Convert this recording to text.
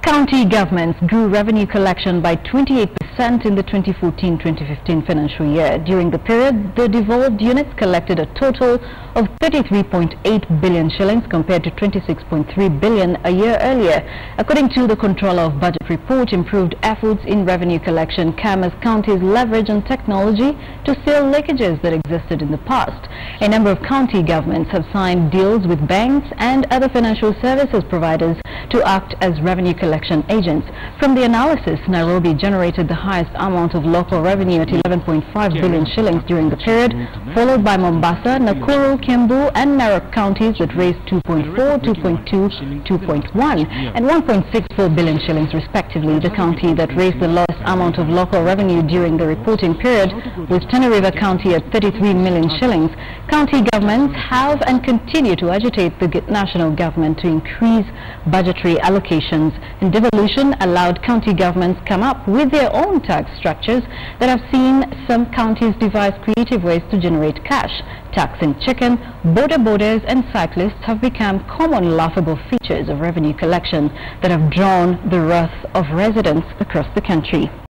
County governments grew revenue collection by 28% in the 2014-2015 financial year. During the period, the devolved units collected a total of 33.8 billion shillings compared to 26.3 billion a year earlier. According to the Controller of Budget report, improved efforts in revenue collection came as counties leverage on technology to seal leakages that existed in the past. A number of county governments have signed deals with banks and other financial services providers to act as revenue collection agents. From the analysis, Nairobi generated the highest amount of local revenue at 11.5 billion shillings during the period, followed by Mombasa, Nakuru, Kiambu and Narok counties that raised 2.4, 2.2, 2.1 and 1.64 billion shillings respectively. The county that raised the lowest amount of local revenue during the reporting period was Tana River County at 33 million shillings. County governments have and continue to agitate the national government to increase budgetary allocations, and devolution allowed county governments come up with their own tax structures that have seen some counties devise creative ways to generate cash. Taxing chicken, border borders and cyclists have become common laughable features of revenue collection that have drawn the wrath of residents across the country.